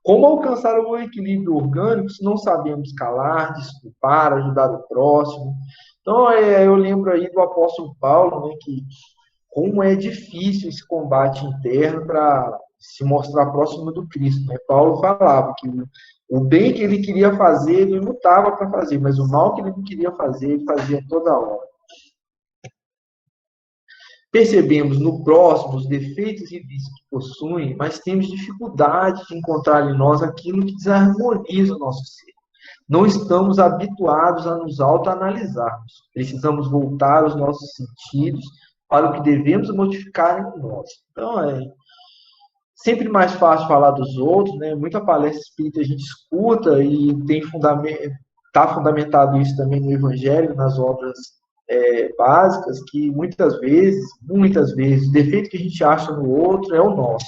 Como alcançar o equilíbrio orgânico se não sabemos calar, desculpar, ajudar o próximo? Então, eu lembro aí do apóstolo Paulo, né, que como é difícil esse combate interno para se mostrar próximo do Cristo, né? Paulo falava que o bem que ele queria fazer, ele lutava para fazer, mas o mal que ele não queria fazer, ele fazia toda hora. Percebemos no próximo os defeitos e vícios que possuem, mas temos dificuldade de encontrar em nós aquilo que desarmoniza o nosso ser. Não estamos habituados a nos autoanalisarmos. Precisamos voltar os nossos sentidos para o que devemos modificar em nós. Então, é sempre mais fácil falar dos outros, né? Muita palestra espírita a gente escuta e tem está fundamentado isso também no Evangelho, nas obras básicas, que muitas vezes, o defeito que a gente acha no outro é o nosso.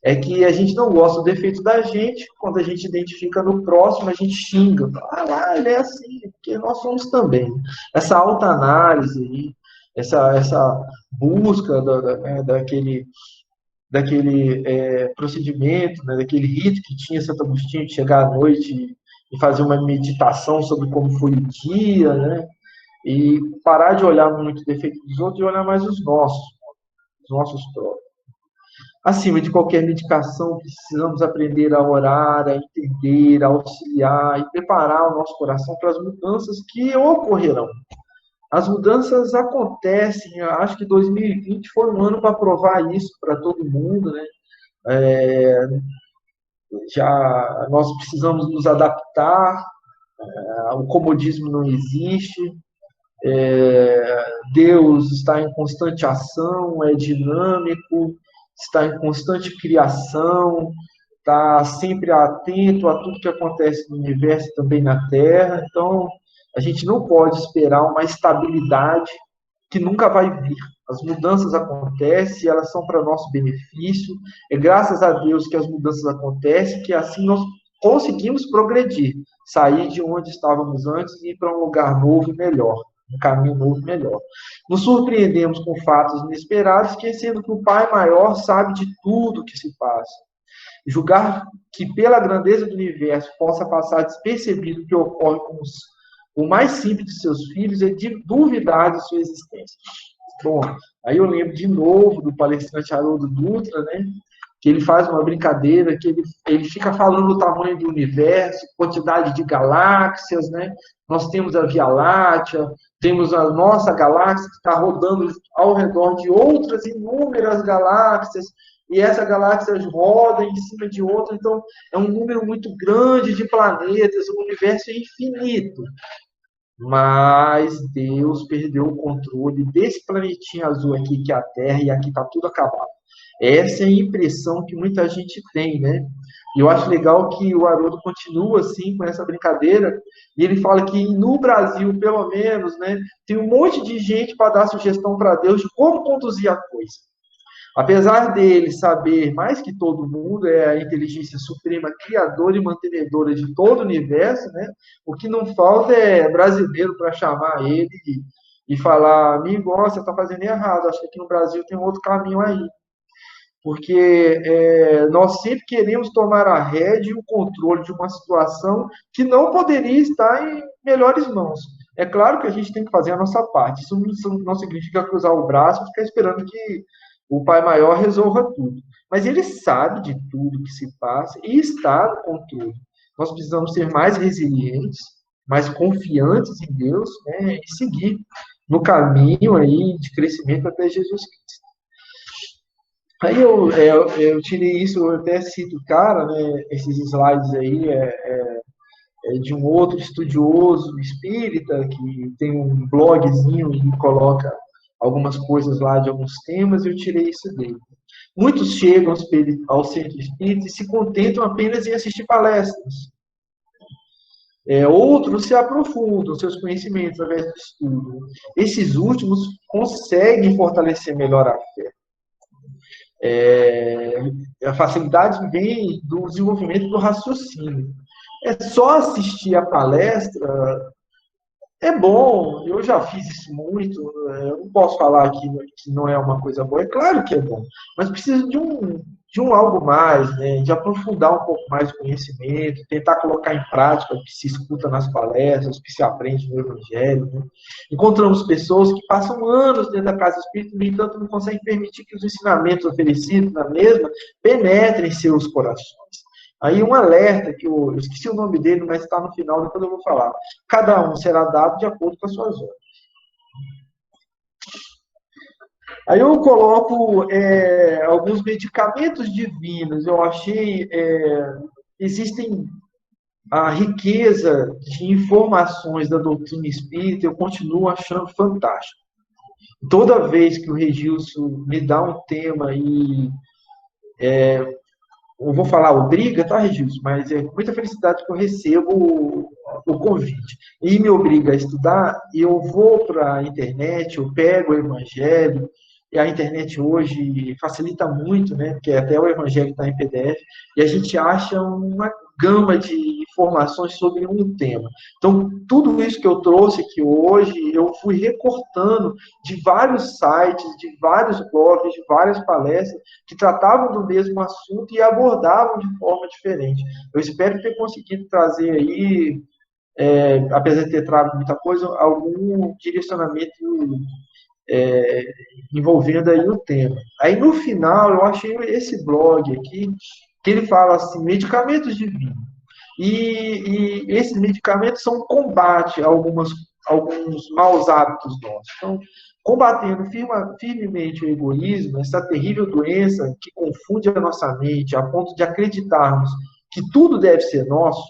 É que a gente não gosta do defeito da gente, quando a gente identifica no próximo, a gente xinga. Ah lá, ele é assim, porque nós somos também. Essa autoanálise, essa busca daquele procedimento, né, daquele rito que tinha Santo Agostinho de chegar à noite e fazer uma meditação sobre como foi o dia, né? E parar de olhar muito o defeito dos outros e olhar mais os nossos próprios. Acima de qualquer medicação, precisamos aprender a orar, a entender, a auxiliar e preparar o nosso coração para as mudanças que ocorrerão. As mudanças acontecem, acho que 2020 foi um ano para provar isso para todo mundo, né? Já nós precisamos nos adaptar, o comodismo não existe, Deus está em constante ação, é dinâmico, está em constante criação, está sempre atento a tudo que acontece no universo e também na Terra. Então, a gente não pode esperar uma estabilidade que nunca vai vir. As mudanças acontecem, elas são para nosso benefício. É graças a Deus que as mudanças acontecem, que assim nós conseguimos progredir, sair de onde estávamos antes e ir para um lugar novo e melhor, um caminho novo e melhor. Nos surpreendemos com fatos inesperados, esquecendo que o Pai maior sabe de tudo que se passa. Julgar que pela grandeza do universo possa passar despercebido o que ocorre com o mais simples de seus filhos é de duvidar de sua existência. Bom, aí eu lembro de novo do palestrante Haroldo Dutra, né? Que ele faz uma brincadeira, que ele fica falando do tamanho do universo, quantidade de galáxias, né? Nós temos a Via Láctea, temos a nossa galáxia que está rodando ao redor de outras inúmeras galáxias, e essa galáxia roda em cima de outra, então é um número muito grande de planetas, o universo é infinito. Mas Deus perdeu o controle desse planetinha azul aqui, que é a Terra, e aqui está tudo acabado. Essa é a impressão que muita gente tem, né? E eu acho legal que o Haroldo continua assim com essa brincadeira, e ele fala que no Brasil, pelo menos, né, tem um monte de gente para dar sugestão para Deus de como conduzir a coisa. Apesar dele saber mais que todo mundo, é a inteligência suprema, criadora e mantenedora de todo o universo, né? O que não falta é brasileiro para chamar ele e falar, amigo, ó, você está fazendo errado, acho que aqui no Brasil tem um outro caminho aí. Porque nós sempre queremos tomar a rédea e o controle de uma situação que não poderia estar em melhores mãos. É claro que a gente tem que fazer a nossa parte. Isso não significa cruzar o braço e ficar esperando que o Pai Maior resolva tudo. Mas ele sabe de tudo que se passa e está no controle. Nós precisamos ser mais resilientes, mais confiantes em Deus, né, e seguir no caminho aí de crescimento até Jesus Cristo. Aí eu tirei isso, eu até cito o cara, né, esses slides aí é de um outro estudioso espírita que tem um blogzinho e coloca algumas coisas lá de alguns temas, e eu tirei isso dele. Muitos chegam ao centro espírita e se contentam apenas em assistir palestras. Outros se aprofundam seus conhecimentos através do estudo. Esses últimos conseguem fortalecer melhor a fé. A facilidade vem do desenvolvimento do raciocínio. É só assistir a palestra, é bom, eu já fiz isso muito, eu não posso falar aqui que não é uma coisa boa, é claro que é bom, mas precisa de um algo mais, né, de aprofundar um pouco mais o conhecimento, tentar colocar em prática o que se escuta nas palestras, o que se aprende no Evangelho. Né? Encontramos pessoas que passam anos dentro da casa espírita e, no entanto, não conseguem permitir que os ensinamentos oferecidos na mesma penetrem seus corações. Aí um alerta, que eu esqueci o nome dele, mas está no final, depois eu vou falar. Cada um será dado de acordo com as suas obras. Aí eu coloco alguns medicamentos divinos. Eu achei, existem a riqueza de informações da doutrina espírita, eu continuo achando fantástico. Toda vez que o Regilson me dá um tema e eu vou falar obriga, tá, Regilson? Mas é com muita felicidade que eu recebo o convite. E me obriga a estudar, e eu vou para a internet, eu pego o Evangelho, e a internet hoje facilita muito, né? Porque até o Evangelho está em PDF, e a gente acha uma gama de informações sobre um tema. Então, tudo isso que eu trouxe aqui hoje, eu fui recortando de vários sites, de vários blogs, de várias palestras, que tratavam do mesmo assunto e abordavam de forma diferente. Eu espero ter conseguido trazer aí, apesar de ter trago muita coisa, algum direcionamento envolvendo aí o tema. Aí no final eu achei esse blog aqui, que ele fala assim, medicamentos divinos. E esses medicamentos são um combate a alguns maus hábitos nossos. Então, combatendo firmemente o egoísmo, essa terrível doença que confunde a nossa mente a ponto de acreditarmos que tudo deve ser nosso.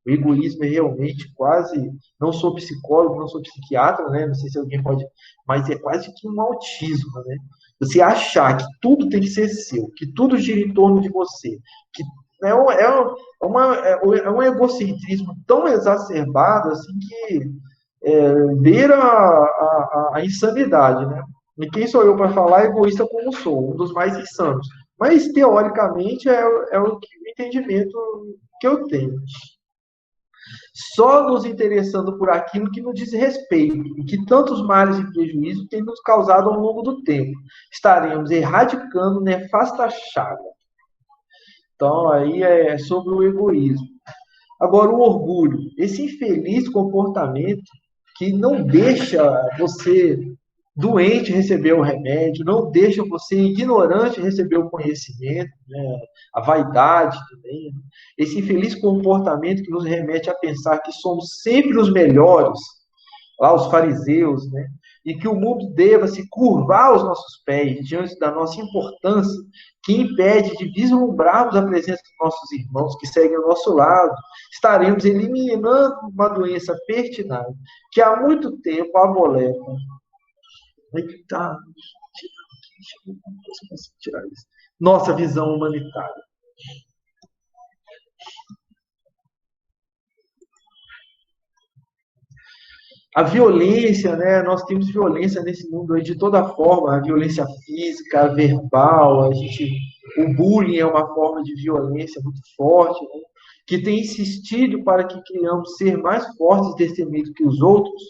O egoísmo é realmente quase, não sou psicólogo, não sou psiquiatra, né? Não sei se alguém pode, mas é quase que um autismo, né? Você achar que tudo tem que ser seu, que tudo gira em torno de você, que é um egocentrismo tão exacerbado assim que beira a insanidade, né? E quem sou eu para falar egoísta como sou, um dos mais insanos. Mas, teoricamente, é o entendimento que eu tenho. Só nos interessando por aquilo que nos diz respeito e que tantos males e prejuízos têm nos causado ao longo do tempo. Estaremos erradicando nefasta chaga. Então, aí é sobre o egoísmo. Agora, o orgulho, esse infeliz comportamento que não deixa você doente receber o remédio, não deixa você ignorante receber o conhecimento, né? A vaidade também. Esse infeliz comportamento que nos remete a pensar que somos sempre os melhores, lá os fariseus, né? E que o mundo deva se curvar aos nossos pés diante da nossa importância, que impede de vislumbrarmos a presença dos nossos irmãos que seguem ao nosso lado, estaremos eliminando uma doença pertinaz que há muito tempo aboleca. Tirar isso. Nossa visão humanitária. A violência, né? Nós temos violência nesse mundo aí de toda forma, a violência física, a verbal, o bullying é uma forma de violência muito forte, né? Que tem insistido para que criamos ser mais fortes desse medo que os outros,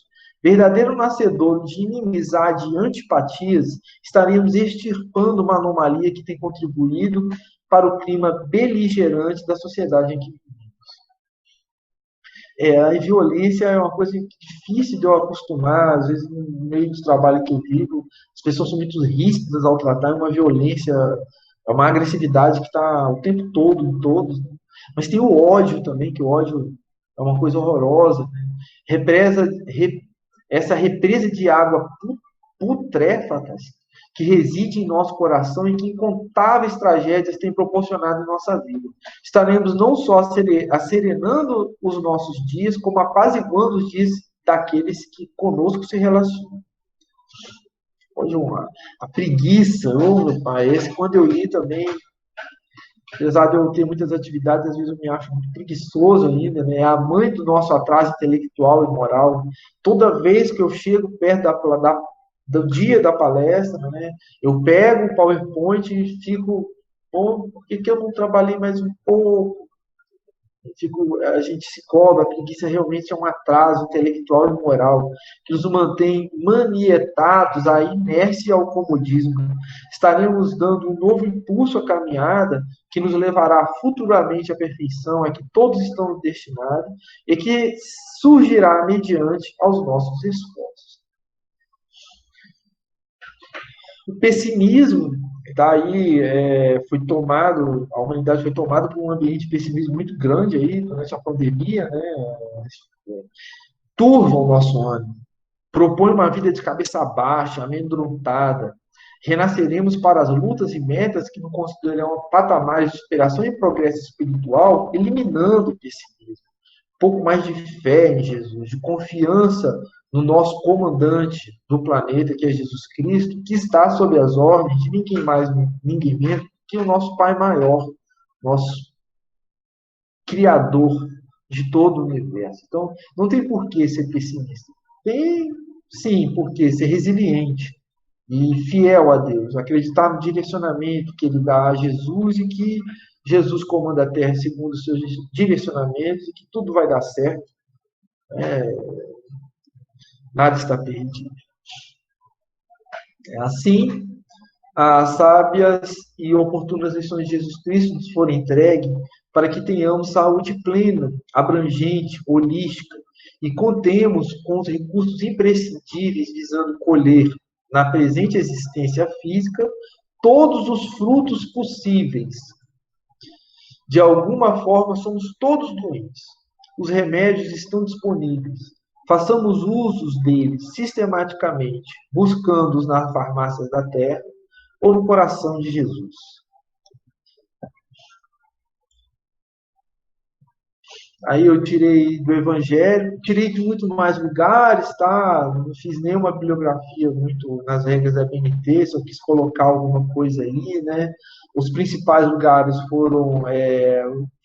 verdadeiro nascedor de inimizade e antipatias, estaremos extirpando uma anomalia que tem contribuído para o clima beligerante da sociedade em que a violência é uma coisa difícil de eu acostumar, às vezes no meio do trabalho que eu vivo, as pessoas são muito ríspidas ao tratar, é uma violência, é uma agressividade que está o tempo todo em todos, né? Mas tem o ódio também, que o ódio é uma coisa horrorosa, né? Represa, essa represa de água putréfatas que reside em nosso coração e que incontáveis tragédias tem proporcionado em nossa vida. Estaremos não só acerenando os nossos dias, como apaziguando os dias daqueles que conosco se relacionam. Hoje, a preguiça, meu pai, esse quando eu li também, apesar de eu ter muitas atividades, às vezes eu me acho muito preguiçoso ainda, né? É a mãe do nosso atraso intelectual e moral. Toda vez que eu chego perto do dia da palestra, né? Eu pego o PowerPoint e fico, bom, por que eu não trabalhei mais um pouco? A gente se cobra, a preguiça realmente é um atraso intelectual e moral que nos mantém manietados à inércia e ao comodismo. Estaremos dando um novo impulso à caminhada que nos levará futuramente à perfeição, a que todos estão destinados e que surgirá mediante aos nossos esforços. O pessimismo daí foi tomado, a humanidade foi tomada por um ambiente de pessimismo muito grande aí durante a pandemia, né? Turva o nosso ânimo, propõe uma vida de cabeça baixa, amedrontada. Renasceremos para as lutas e metas que não consideram patamares de inspiração e progresso espiritual, eliminando o pessimismo. Um pouco mais de fé em Jesus, de confiança no nosso comandante do planeta, que é Jesus Cristo, que está sob as ordens de ninguém mais, ninguém menos que o nosso Pai maior, nosso Criador de todo o universo. Então, não tem por que ser pessimista. Tem, sim, por que ser resiliente e fiel a Deus, acreditar no direcionamento que Ele dá a Jesus e que Jesus comanda a terra segundo os seus direcionamentos e que tudo vai dar certo. Nada está perdido. Assim, as sábias e oportunas lições de Jesus Cristo nos foram entregues para que tenhamos saúde plena, abrangente, holística e contemos com os recursos imprescindíveis visando colher na presente existência física todos os frutos possíveis. De alguma forma, somos todos doentes. Os remédios estão disponíveis. Façamos usos deles sistematicamente, buscando-os nas farmácias da terra ou no coração de Jesus. Aí eu tirei do Evangelho, tirei de muito mais lugares, tá? Não fiz nenhuma bibliografia muito nas regras da BNT, só quis colocar alguma coisa aí, né? Os principais lugares foram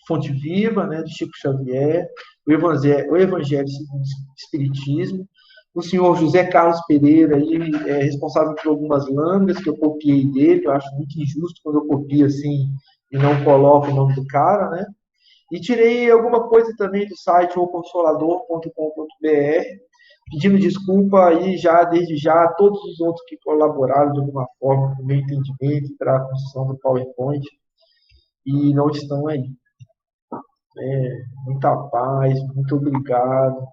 Fonte Viva, né, de Chico Xavier, o Evangelho segundo o Espiritismo, o senhor José Carlos Pereira, aí, é responsável por algumas lâminas que eu copiei dele, eu acho muito injusto quando eu copio assim e não coloco o nome do cara, né? E tirei alguma coisa também do site oconsolador.com.br, pedindo desculpa aí já, desde já, a todos os outros que colaboraram de alguma forma com o meu entendimento para a construção do PowerPoint e não estão aí. Muita paz, muito obrigado.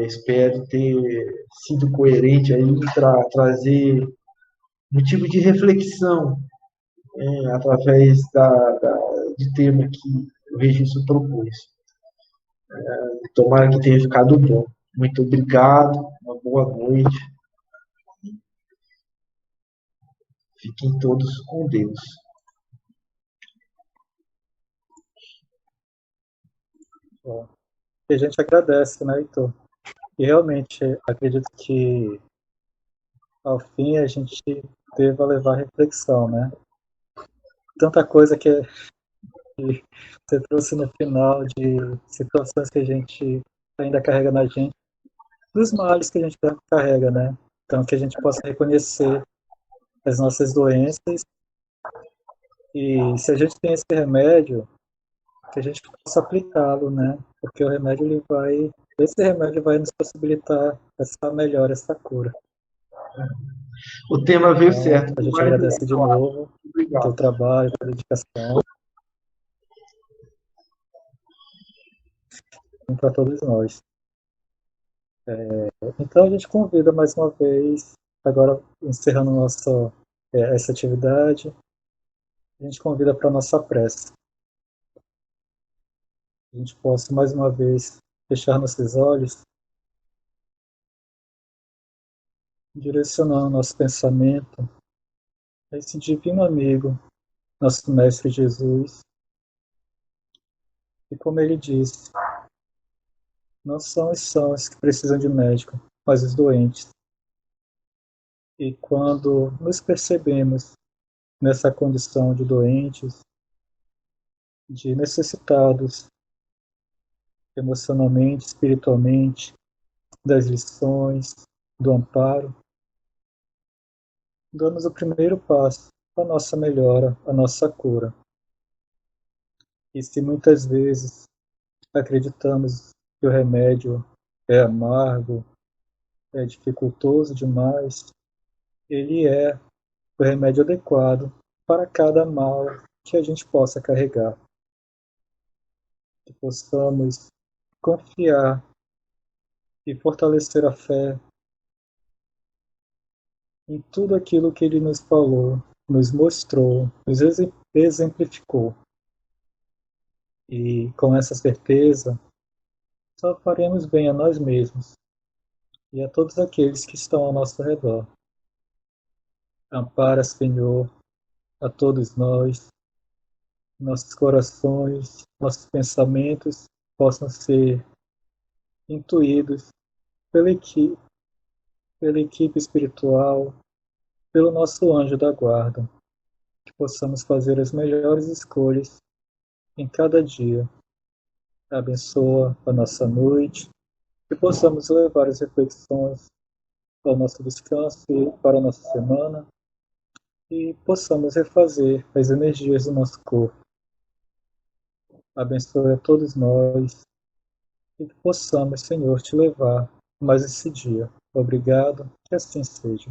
Espero ter sido coerente aí para trazer motivo de reflexão através de tema que o registro propôs. Tomara que tenha ficado bom. Muito obrigado, uma boa noite. Fiquem todos com Deus. Bom, e a gente agradece, né, Heitor? E realmente acredito que ao fim a gente deva levar à reflexão, né? Tanta coisa que você trouxe no final de situações que a gente ainda carrega na gente, dos males que a gente carrega, né? Então, que a gente possa reconhecer as nossas doenças e se a gente tem esse remédio, que a gente possa aplicá-lo, né? Porque o remédio, esse remédio vai nos possibilitar essa melhora, essa cura. O tema veio Então, certo. a gente Mas, agradece de novo o teu obrigado. trabalho, a tua dedicação para todos nós. Então, a gente convida mais uma vez, agora encerrando essa atividade, a gente convida para a nossa prece. A gente possa mais uma vez fechar nossos olhos, direcionando nosso pensamento a esse divino amigo, nosso Mestre Jesus. E como ele disse, não são os sãos que precisam de médico, mas os doentes. E quando nos percebemos nessa condição de doentes, de necessitados emocionalmente, espiritualmente, das lições, do amparo, damos o primeiro passo para a nossa melhora, a nossa cura. E se muitas vezes acreditamos que o remédio é amargo, é dificultoso demais, ele é o remédio adequado para cada mal que a gente possa carregar. Que possamos confiar e fortalecer a fé em tudo aquilo que ele nos falou, nos mostrou, nos exemplificou. E com essa certeza, só faremos bem a nós mesmos e a todos aqueles que estão ao nosso redor. Ampara, Senhor, a todos nós, nossos corações, nossos pensamentos possam ser intuídos pela equipe espiritual, pelo nosso anjo da guarda, que possamos fazer as melhores escolhas em cada dia. Abençoa a nossa noite, que possamos levar as reflexões ao nosso descanso e para a nossa semana, e possamos refazer as energias do nosso corpo. Abençoe a todos nós e que possamos, Senhor, te levar mais esse dia. Obrigado, que assim seja.